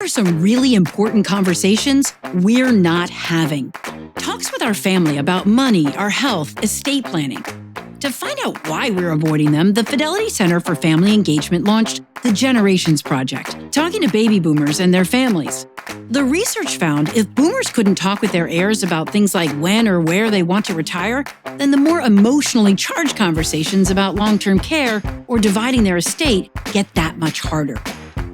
Are some really important conversations we're not having. Talks with our family about money, our health, estate planning. To find out why we're avoiding them, the Fidelity Center for Family Engagement launched the Generations Project, talking to baby boomers and their families. The research found if boomers couldn't talk with their heirs about things like when or where they want to retire, then the more emotionally charged conversations about long-term care or dividing their estate get that much harder.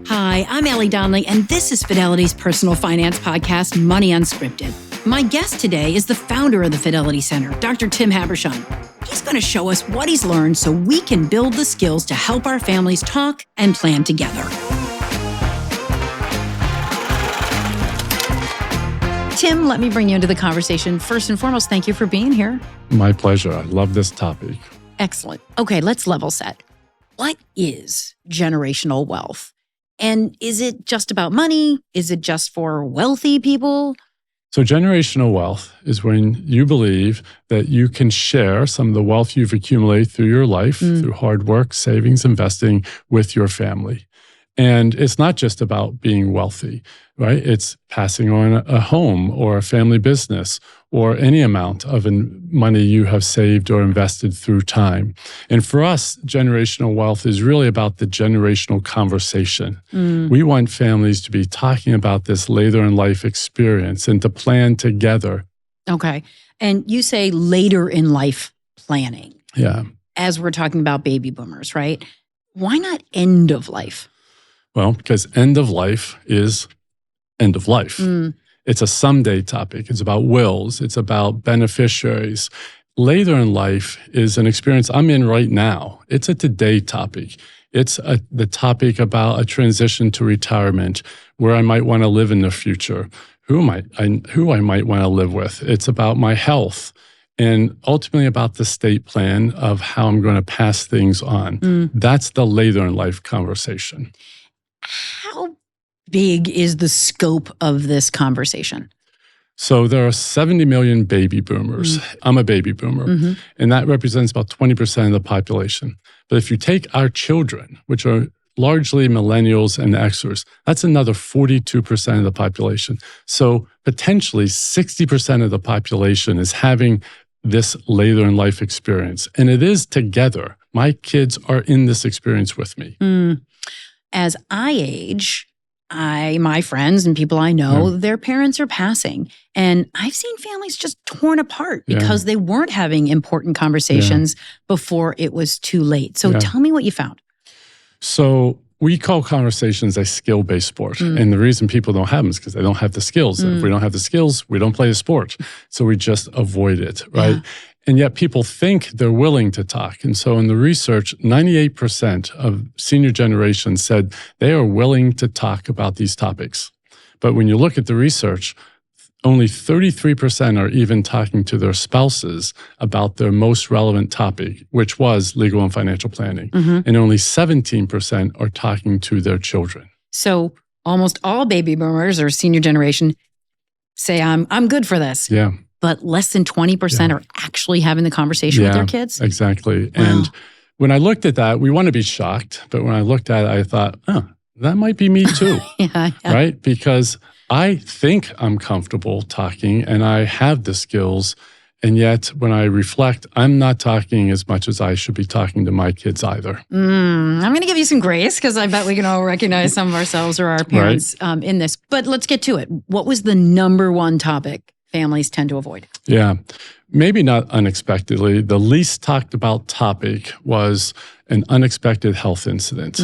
Hi, I'm Ellie Donnelly, and this is Fidelity's personal finance podcast, Money Unscripted. My guest today is the founder of the Fidelity Center, Dr. Tim Habershon. He's going to show us what he's learned so we can build the skills to help our families talk and plan together. Tim, let me bring you into the conversation. First and foremost, thank you for being here. My pleasure. I love this topic. Excellent. Okay, let's level set. What is generational wealth? And is it just about money? Is it just for wealthy people? So generational wealth is when you believe that you can share some of the wealth you've accumulated through your life, through hard work, savings, investing with your family. And it's not just about being wealthy, right? It's passing on a home or a family business or any amount of money you have saved or invested through time. And for us, generational wealth is really about the generational conversation. We want families to be talking about this later in life experience and to plan together. Okay. And you say later in life planning. Yeah. As we're talking about baby boomers, right? Why not end of life? Well, because end of life is end of life. It's a someday topic. It's about wills. It's about beneficiaries. Later in life is an experience I'm in right now. It's a today topic. It's the topic about a transition to retirement, where I might want to live in the future, who I might want to live with. It's about my health, and ultimately about the estate plan of how I'm going to pass things on. That's the later in life conversation. How big is the scope of this conversation? So there are 70 million baby boomers. I'm a baby boomer, and that represents about 20% of the population. But if you take our children, which are largely millennials and Xers, that's another 42% of the population. So potentially 60% of the population is having this later in life experience. And it is together. My kids are in this experience with me. As I age, my friends and people I know, their parents are passing. And I've seen families just torn apart because they weren't having important conversations before it was too late. So tell me what you found. So we call conversations a skill-based sport. And the reason people don't have them is because they don't have the skills. If we don't have the skills, we don't play the sport. So we just avoid it, right? And yet people think they're willing to talk. And so in the research, 98% of senior generation said they are willing to talk about these topics. But when you look at the research, only 33% are even talking to their spouses about their most relevant topic, which was legal and financial planning. And only 17% are talking to their children. So almost all baby boomers or senior generation say, I'm good for this. Yeah. But less than 20% are actually having the conversation with their kids? Exactly. Wow. And when I looked at that, we want to be shocked, but when I looked at it, I thought, that might be me too, right? Because I think I'm comfortable talking and I have the skills, and yet when I reflect, I'm not talking as much as I should be talking to my kids either. I'm going to give you some grace because I bet we can all recognize some of ourselves or our parents in this. But let's get to it. What was the number one topic families tend to avoid? Yeah, maybe not unexpectedly. The least talked about topic was an unexpected health incident.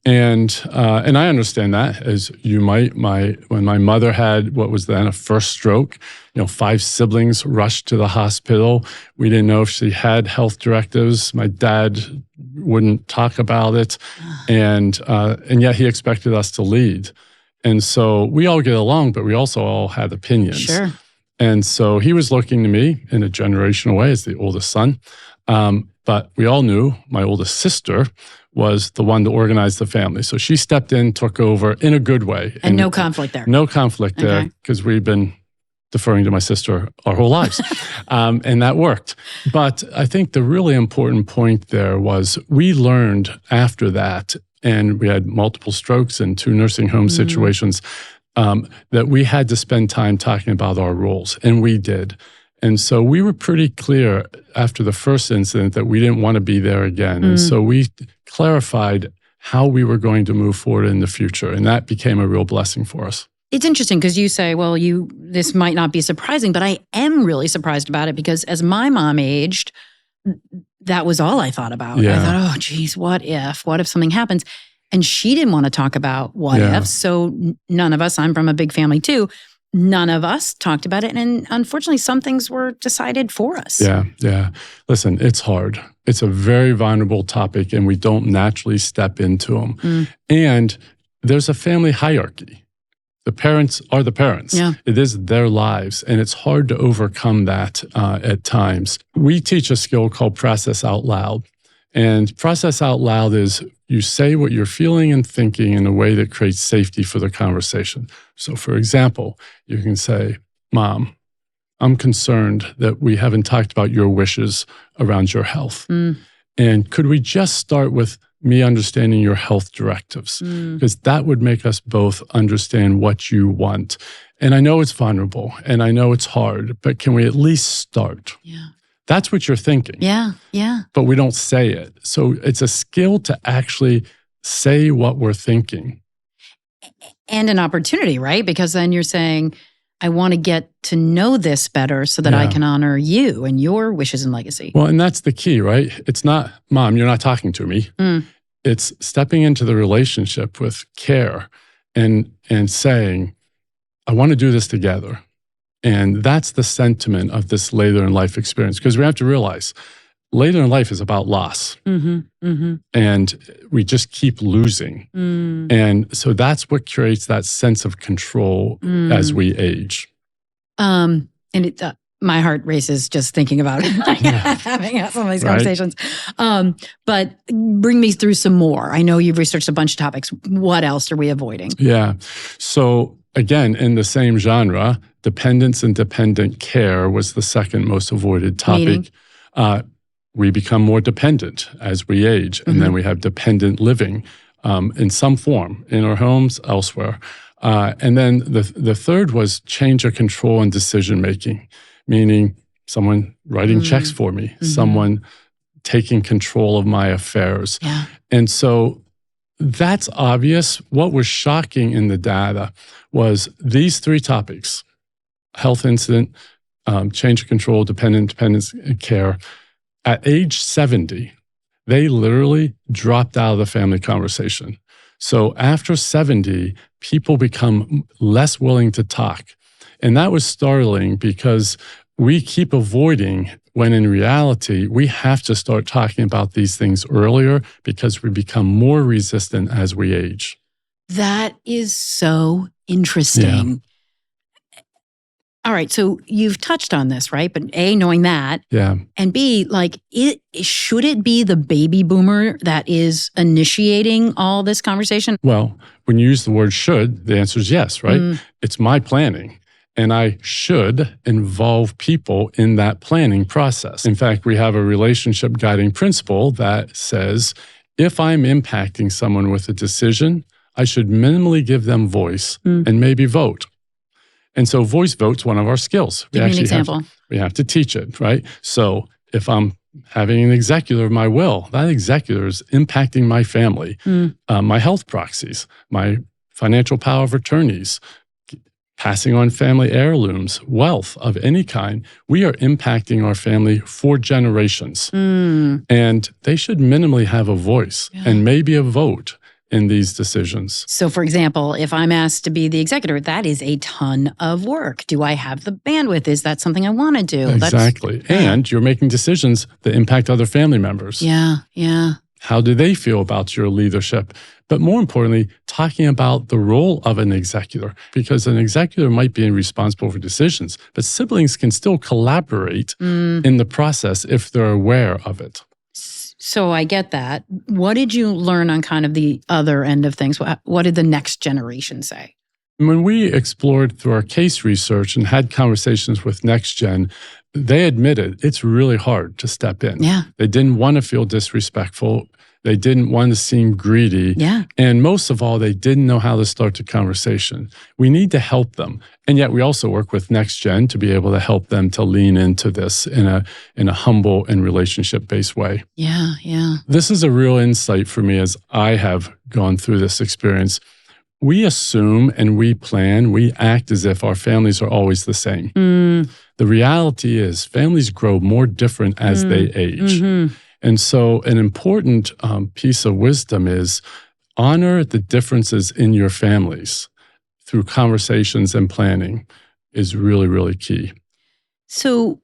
And I understand that, as you might. When my mother had what was then a first stroke, 5 siblings rushed to the hospital. We didn't know if she had health directives. My dad wouldn't talk about it, and yet he expected us to lead. And so we all get along, but we also all had opinions. Sure. And so he was looking to me in a generational way as the oldest son. But we all knew my oldest sister was the one to organize the family. So she stepped in, took over in a good way. And no conflict there. No conflict there, because we've been deferring to my sister our whole lives. And that worked. But I think the really important point there was we learned after that and we had multiple strokes and 2 nursing home situations, that we had to spend time talking about our roles, and we did. And so we were pretty clear after the first incident that we didn't want to be there again. And so we clarified how we were going to move forward in the future, and that became a real blessing for us. It's interesting because you say, well, this might not be surprising, but I am really surprised about it because as my mom aged, that was all I thought about. Yeah. I thought, oh, geez, what if something happens? And she didn't want to talk about what ifs. So none of us, I'm from a big family too, none of us talked about it. And unfortunately, some things were decided for us. Yeah. Listen, it's hard. It's a very vulnerable topic, and we don't naturally step into them. And there's a family hierarchy. The parents are the parents. Yeah. It is their lives, and it's hard to overcome that at times. We teach a skill called process out loud. And process out loud is you say what you're feeling and thinking in a way that creates safety for the conversation. So for example, you can say, Mom, I'm concerned that we haven't talked about your wishes around your health. And could we just start with me understanding your health directives? Because that would make us both understand what you want. And I know it's vulnerable and I know it's hard, but can we at least start? Yeah. That's what you're thinking. Yeah. But we don't say it. So it's a skill to actually say what we're thinking. And an opportunity, right? Because then you're saying, I want to get to know this better so that I can honor you and your wishes and legacy. Well, and that's the key, right? It's not, Mom, you're not talking to me. It's stepping into the relationship with care and saying, I want to do this together. And that's the sentiment of this later in life experience, because we have to realize later in life is about loss. And we just keep losing. And so that's what creates that sense of control as we age. And my heart races just thinking about it, having some of these conversations. But bring me through some more. I know you've researched a bunch of topics. What else are we avoiding? Yeah. So again, in the same genre, dependence and dependent care was the second most avoided topic. We become more dependent as we age, and then we have dependent living in some form, in our homes, elsewhere. And then the third was change of control and decision-making, meaning someone writing checks for me, someone taking control of my affairs. And so that's obvious. What was shocking in the data was these 3 topics: health incident, change of control, dependence care. At age 70, they literally dropped out of the family conversation. So after 70, people become less willing to talk. And that was startling because we keep avoiding when in reality, we have to start talking about these things earlier because we become more resistant as we age. That is so interesting. All right, so you've touched on this, right? But A, knowing that, and B, should it be the baby boomer that is initiating all this conversation? Well, when you use the word should, the answer is yes, right? It's my planning, and I should involve people in that planning process. In fact, we have a relationship guiding principle that says, if I'm impacting someone with a decision, I should minimally give them voice and maybe vote. And so voice vote's one of our skills. Give me an example. We have to teach it, right? So if I'm having an executor of my will, that executor is impacting my family, my health proxies, my financial power of attorneys, passing on family heirlooms, wealth of any kind. We are impacting our family for generations. And they should minimally have a voice and maybe a vote in these decisions. So for example, if I'm asked to be the executor, that is a ton of work. Do I have the bandwidth? Is that something I want to do? Exactly. And you're making decisions that impact other family members. Yeah. How do they feel about your leadership? But more importantly, talking about the role of an executor, because an executor might be responsible for decisions, but siblings can still collaborate in the process if they're aware of it. So I get that. What did you learn on kind of the other end of things? What did the next generation say? When we explored through our case research and had conversations with Next Gen, they admitted it's really hard to step in. Yeah. They didn't want to feel disrespectful. They didn't want to seem greedy. Yeah. And most of all, they didn't know how to start the conversation. We need to help them. And yet we also work with Next Gen to be able to help them to lean into this in a humble and relationship-based way. Yeah, yeah. This is a real insight for me as I have gone through this experience. We assume and we plan, we act as if our families are always the same. The reality is families grow more different as they age. And so an important piece of wisdom is honor the differences in your families through conversations and planning is really, really key. So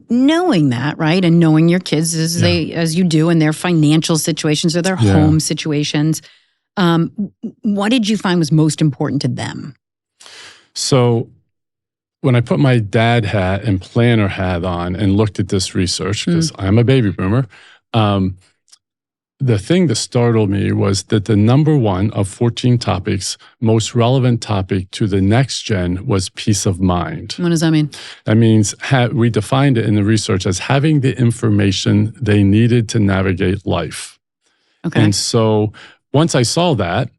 knowing that, right, and knowing your kids as you do in their financial situations or their home situations, what did you find was most important to them? So when I put my dad hat and planner hat on and looked at this research, because I'm a baby boomer, the thing that startled me was that the number one of 14 topics, most relevant topic to the next gen was peace of mind. What does that mean? That means we defined it in the research as having the information they needed to navigate life. Okay. And so once I saw that,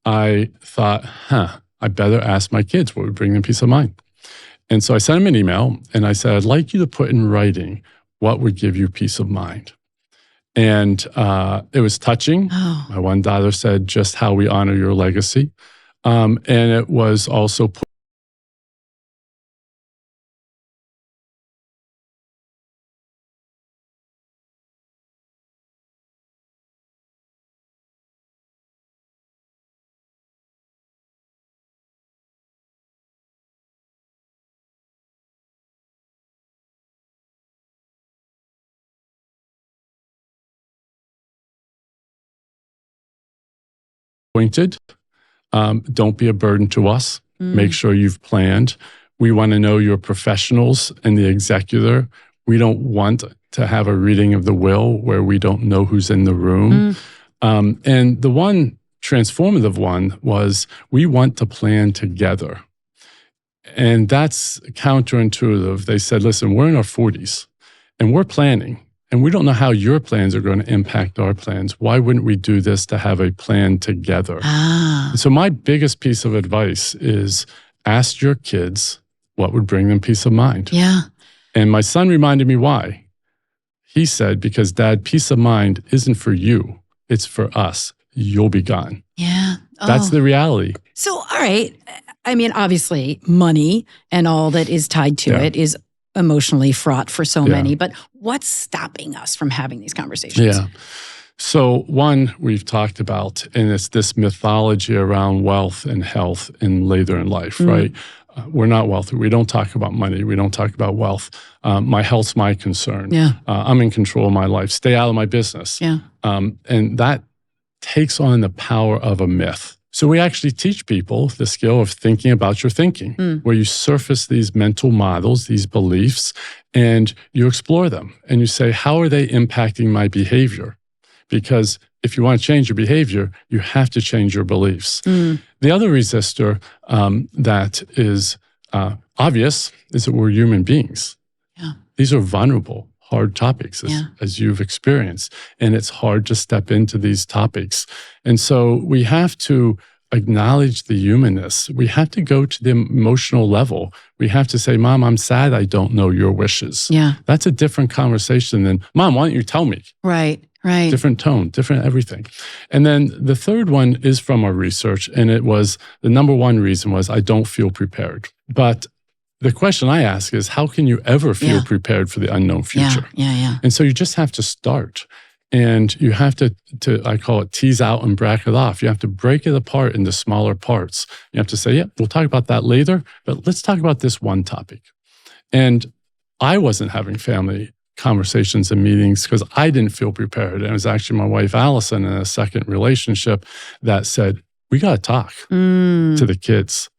I thought, I better ask my kids what would bring them peace of mind. And so I sent them an email and I said, I'd like you to put in writing what would give you peace of mind. And it was touching. Oh. My one daughter said, just how we honor your legacy. And it was also appointed. Don't be a burden to us. Make sure you've planned. We want to know your professionals and the executor. We don't want to have a reading of the will where we don't know who's in the room. And the one transformative one was we want to plan together. And that's counterintuitive. They said, listen, we're in our 40s and we're planning. And we don't know how your plans are going to impact our plans. Why wouldn't we do this to have a plan together? So my biggest piece of advice is ask your kids what would bring them peace of mind. Yeah. And my son reminded me why. He said, because Dad, peace of mind isn't for you. It's for us. You'll be gone. Yeah. That's the reality. So, all right. I mean, obviously, money and all that is tied to it is emotionally fraught for so many. But what's stopping us from having these conversations? Yeah. So one we've talked about, and it's this mythology around wealth and health and later in life, right? We're not wealthy. We don't talk about money. We don't talk about wealth. My health's my concern. Yeah. I'm in control of my life. Stay out of my business. Yeah. And that takes on the power of a myth. So we actually teach people the skill of thinking about your thinking, where you surface these mental models, these beliefs, and you explore them. And you say, how are they impacting my behavior? Because if you want to change your behavior, you have to change your beliefs. The other resistor that is obvious is that we're human beings. Yeah. These are vulnerable, hard topics as you've experienced. And it's hard to step into these topics. And so we have to acknowledge the humanness. We have to go to the emotional level. We have to say, Mom, I'm sad I don't know your wishes. Yeah. That's a different conversation than, Mom, why don't you tell me? Right. Right. Different tone, different everything. And then the third one is from our research. And it was, the number one reason was, I don't feel prepared. But the question I ask is, how can you ever feel prepared for the unknown future? Yeah. And so you just have to start. And you have to, I call it tease out and bracket off. You have to break it apart into smaller parts. You have to say, we'll talk about that later, but let's talk about this one topic. And I wasn't having family conversations and meetings because I didn't feel prepared. And it was actually my wife, Allison, in a second relationship that said, we got to talk to the kids.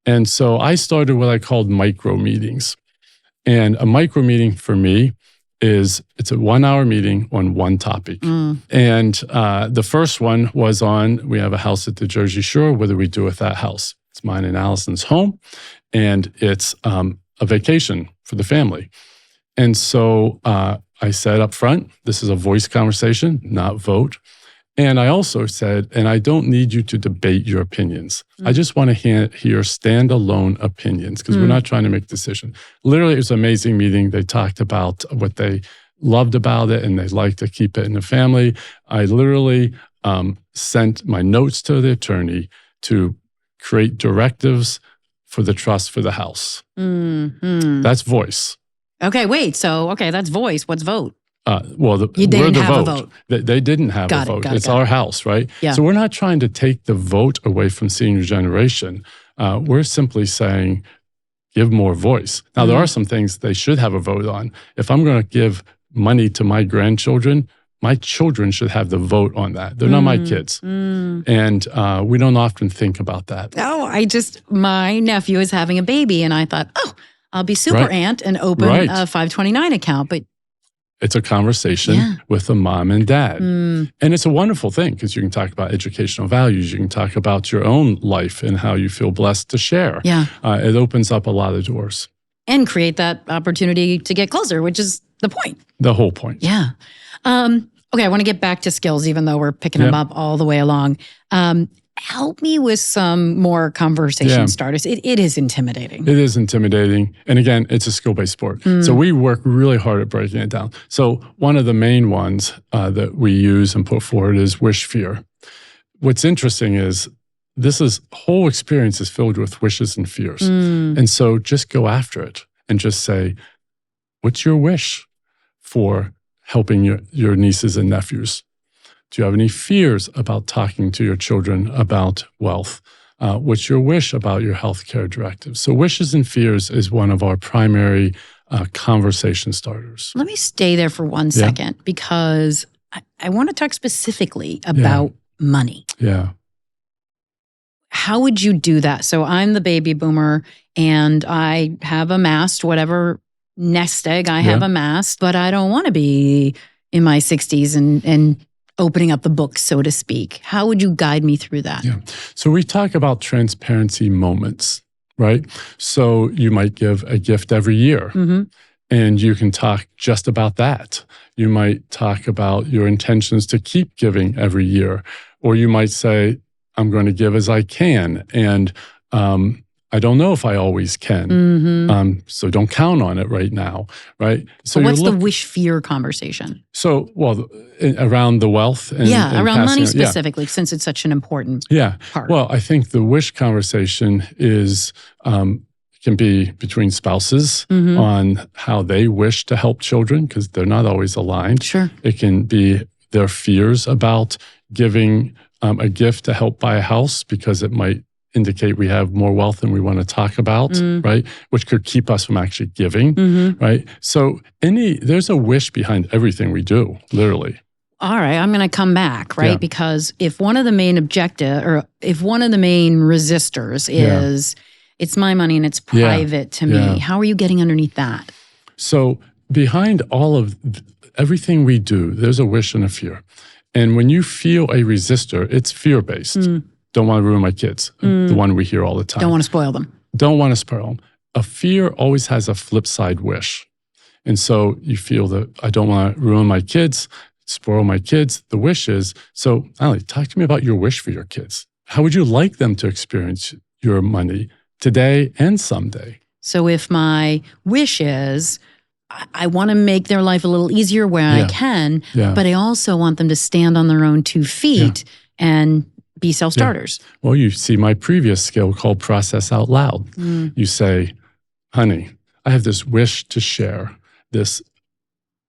And so I started what I called micro meetings. And a micro meeting for me is it's a 1 hour meeting on one topic. And the first one was on, we have a house at the Jersey Shore. What do we do with that house? It's mine and Allison's home. And it's a vacation for the family. And so I said up front, this is a voice conversation, not vote. And I also said, and I don't need you to debate your opinions. I just want to hear standalone opinions because we're not trying to make decisions. Literally, it was an amazing meeting. They talked about what they loved about it and they'd like to keep it in the family. I literally sent my notes to the attorney to create directives for the trust for the house. That's voice. Okay, wait. So, that's voice. What's vote? Well, they didn't have a vote. They didn't have a vote. It's our house, right? Yeah. So we're not trying to take the vote away from senior generation. We're simply saying, give more voice. Now, there are some things they should have a vote on. If I'm going to give money to my grandchildren, my children should have the vote on that. They're not my kids. And we don't often think about that. Oh, my nephew is having a baby, and I thought, I'll be super aunt and open a 529 account. But it's a conversation with the mom and dad. And it's a wonderful thing because you can talk about educational values. You can talk about your own life and how you feel blessed to share. Yeah. It opens up a lot of doors. And create that opportunity to get closer, which is the point. The whole point. Yeah. Okay, I want to get back to skills, even though we're picking them up all the way along. Help me with some more conversation starters. It is intimidating. It is intimidating. And again, it's a skill-based sport. So we work really hard at breaking it down. So one of the main ones that we use and put forward is wish fear. What's interesting is this whole experience is filled with wishes and fears. And so just go after it and just say, what's your wish for helping your nieces and nephews? Do you have any fears about talking to your children about wealth? What's your wish about your healthcare directives? So wishes and fears is one of our primary conversation starters. Let me stay there for 1 second because I want to talk specifically about money. Yeah. How would you do that? So I'm the baby boomer and I have amassed whatever nest egg I have amassed, but I don't want to be in my 60s and opening up the book, so to speak. How would you guide me through that? Yeah. So we talk about transparency moments, right? So you might give a gift every year and you can talk just about that. You might talk about your intentions to keep giving every year, or you might say, I'm going to give as I can. And I don't know if I always can. So don't count on it right now, right? So what's the wish fear conversation? So, around the wealth. And around money specifically, since it's such an important part. Well, I think the wish conversation is can be between spouses on how they wish to help children because they're not always aligned. Sure. It can be their fears about giving a gift to help buy a house because it might indicate we have more wealth than we want to talk about, right? Which could keep us from actually giving, right? So there's a wish behind everything we do, literally. All right, I'm going to come back, right? Because if one of the main if one of the main resistors is it's my money and it's private to me, how are you getting underneath that? So behind all of everything we do, there's a wish and a fear. And when you feel a resistor, it's fear-based. Don't want to ruin my kids, the one we hear all the time. Don't want to spoil them. Don't want to spoil them. A fear always has a flip side wish. And so you feel that I don't want to ruin my kids, spoil my kids. The wish is, so Ali, talk to me about your wish for your kids. How would you like them to experience your money today and someday? So if my wish is, I want to make their life a little easier where I can, but I also want them to stand on their own 2 feet and be self-starters. Well, you see my previous skill called process out loud. You say, honey, I have this wish to share this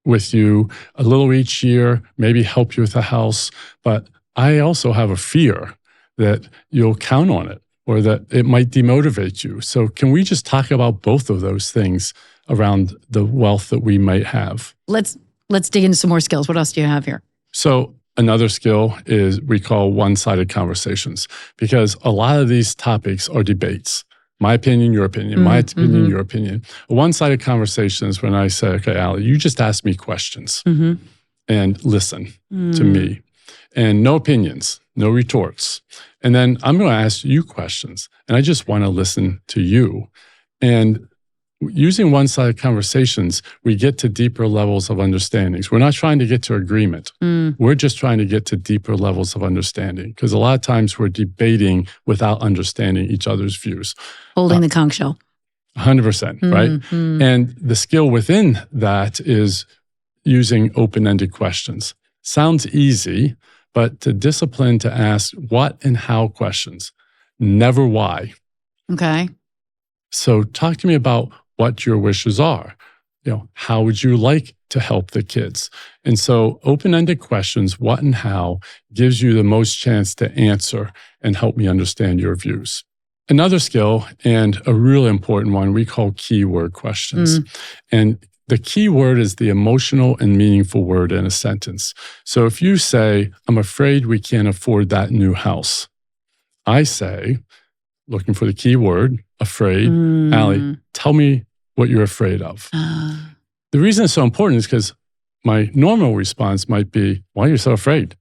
with you a little each year, maybe help you with a house, but I also have a fear that you'll count on it or that it might demotivate you. So can we just talk about both of those things around the wealth that we might have? Let's dig into some more skills. What else do you have here? So another skill is we call one-sided conversations because a lot of these topics are debates. My opinion, your opinion, my opinion, your opinion. A one-sided conversation is when I say, okay, Ali, you just ask me questions and listen to me. And no opinions, no retorts. And then I'm going to ask you questions. And I just want to listen to you. And using one-sided conversations, we get to deeper levels of understandings. We're not trying to get to agreement. We're just trying to get to deeper levels of understanding, because a lot of times we're debating without understanding each other's views. Holding the conch shell. 100%, right? And the skill within that is using open-ended questions. Sounds easy, but to discipline to ask what and how questions, never why. Okay. So talk to me about what your wishes are. How would you like to help the kids? And so open-ended questions, what and how, gives you the most chance to answer and help me understand your views. Another skill, and a really important one, we call keyword questions. And the key word is the emotional and meaningful word in a sentence. So if you say, I'm afraid we can't afford that new house, I say, looking for the key word, afraid, Allie, tell me what you're afraid of. The reason it's so important is because my normal response might be, why are you so afraid?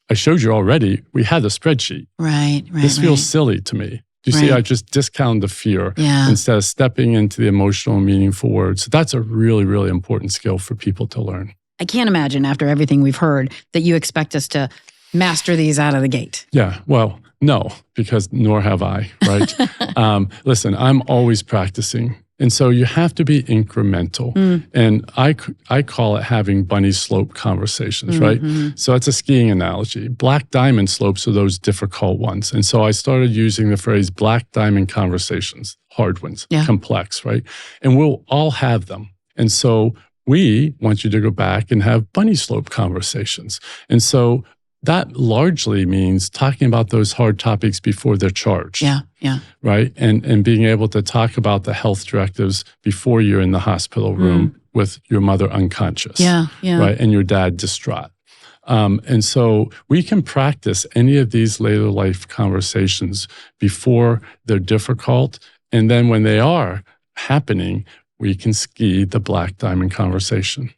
I showed you already. We had a spreadsheet. Right. This feels silly to me. You see, I just discount the fear instead of stepping into the emotional and meaningful words. So that's a really, really important skill for people to learn. I can't imagine, after everything we've heard, that you expect us to master these out of the gate. Yeah, well, no, because nor have I, right? Listen, I'm always practicing. And so you have to be incremental. And I call it having bunny slope conversations, right? So it's a skiing analogy. Black diamond slopes are those difficult ones. And so I started using the phrase black diamond conversations, hard ones, complex, right? And we'll all have them. And so we want you to go back and have bunny slope conversations. And so that largely means talking about those hard topics before they're charged. Right? And being able to talk about the health directives before you're in the hospital room with your mother unconscious. Right? And your dad distraught. And so we can practice any of these later life conversations before they're difficult. And then when they are happening, we can ski the black diamond conversation.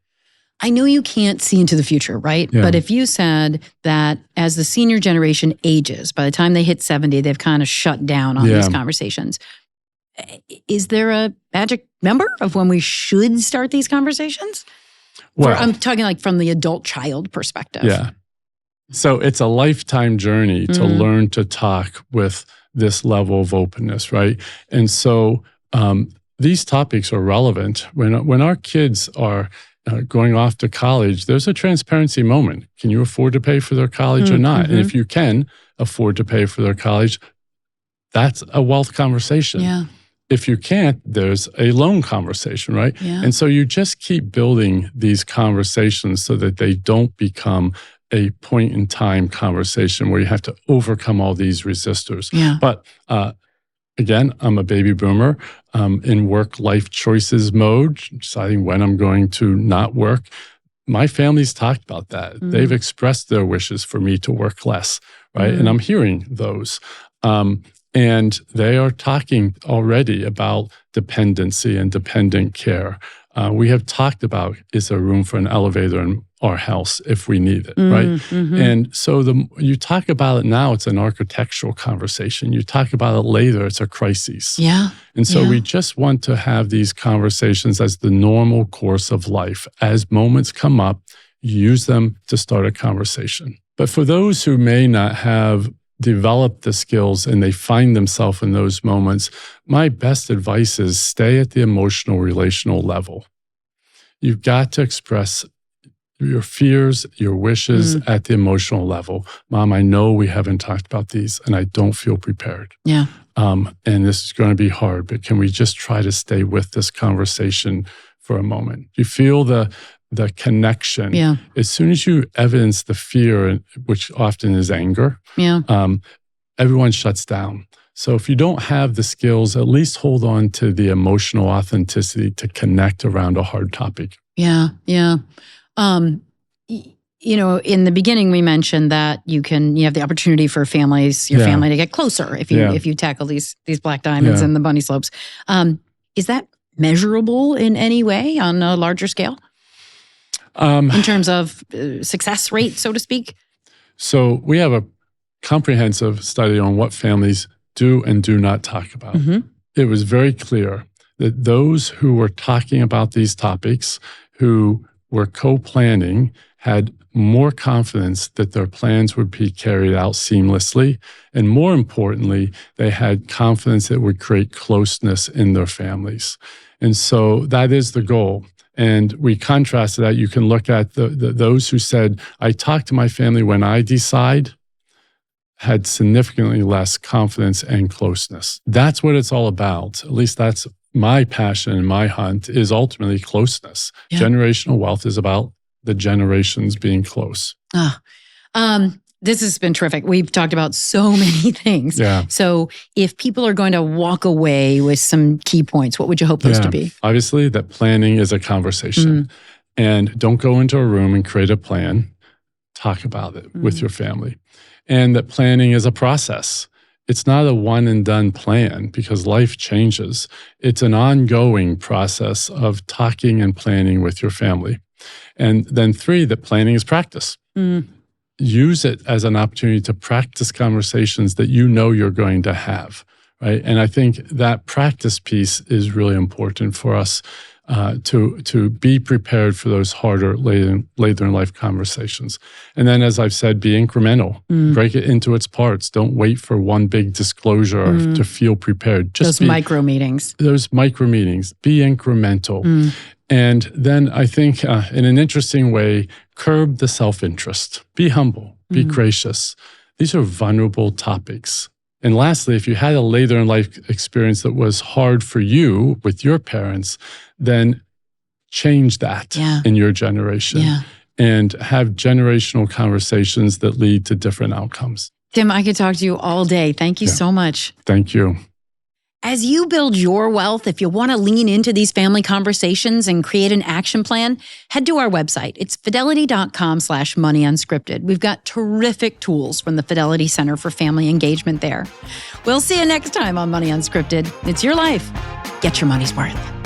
I know you can't see into the future, right? But if you said that as the senior generation ages, by the time they hit 70, they've kind of shut down on these conversations. Is there a magic number of when we should start these conversations? Well, I'm talking like from the adult-child perspective. Yeah. So it's a lifetime journey to learn to talk with this level of openness, right? And so these topics are relevant. When our kids are going off to college, there's a transparency moment. Can you afford to pay for their college or not? And if you can afford to pay for their college, that's a wealth conversation. If you can't, there's a loan conversation, right? And so you just keep building these conversations so that they don't become a point in time conversation where you have to overcome all these resistors. But again, I'm a baby boomer in work-life choices mode, deciding when I'm going to not work. My family's talked about that. They've expressed their wishes for me to work less, right? And I'm hearing those. And they are talking already about dependency and dependent care. We have talked about, is there room for an elevator in our house if we need it, right? And so you talk about it now, it's an architectural conversation. You talk about it later, it's a crisis. And so we just want to have these conversations as the normal course of life. As moments come up, use them to start a conversation. But for those who may not have developed the skills and they find themselves in those moments, my best advice is stay at the emotional, relational level. You've got to express your fears, your wishes at the emotional level. Mom, I know we haven't talked about these and I don't feel prepared. And this is going to be hard, but can we just try to stay with this conversation for a moment? You feel the connection. As soon as you evidence the fear, which often is anger, everyone shuts down. So if you don't have the skills, at least hold on to the emotional authenticity to connect around a hard topic. You know, in the beginning, we mentioned that you have the opportunity for families, your family to get closer if you tackle these black diamonds and the bunny slopes. Is that measurable in any way on a larger scale? In terms of success rate, so to speak? So we have a comprehensive study on what families do and do not talk about. It was very clear that those who were talking about these topics, who were co-planning, had more confidence that their plans would be carried out seamlessly. And more importantly, they had confidence that it would create closeness in their families. And so that is the goal. And we contrasted that. You can look at those who said, I talk to my family when I decide, had significantly less confidence and closeness. That's what it's all about. At least that's my passion and my hunt, is ultimately closeness. Yeah. Generational wealth is about the generations being close. This has been terrific. We've talked about so many things. Yeah. So if people are going to walk away with some key points, what would you hope those to be? Obviously, that planning is a conversation. And don't go into a room and create a plan. Talk about it with your family. And that planning is a process. It's not a one and done plan, because life changes. It's an ongoing process of talking and planning with your family. And then 3, that planning is practice. Use it as an opportunity to practice conversations that you know you're going to have, right? And I think that practice piece is really important for us to be prepared for those harder later in life conversations. And then, as I've said, be incremental. Break it into its parts. Don't wait for one big disclosure to feel prepared. Just those micro meetings. Those micro meetings. Be incremental. And then I think in an interesting way, curb the self-interest. Be humble. Be gracious. These are vulnerable topics. And lastly, if you had a later in life experience that was hard for you with your parents, then change that in your generation and have generational conversations that lead to different outcomes. Tim, I could talk to you all day. Thank you so much. Thank you. As you build your wealth, if you want to lean into these family conversations and create an action plan, head to our website. It's fidelity.com/moneyunscripted. We've got terrific tools from the Fidelity Center for Family Engagement there. We'll see you next time on Money Unscripted. It's your life. Get your money's worth.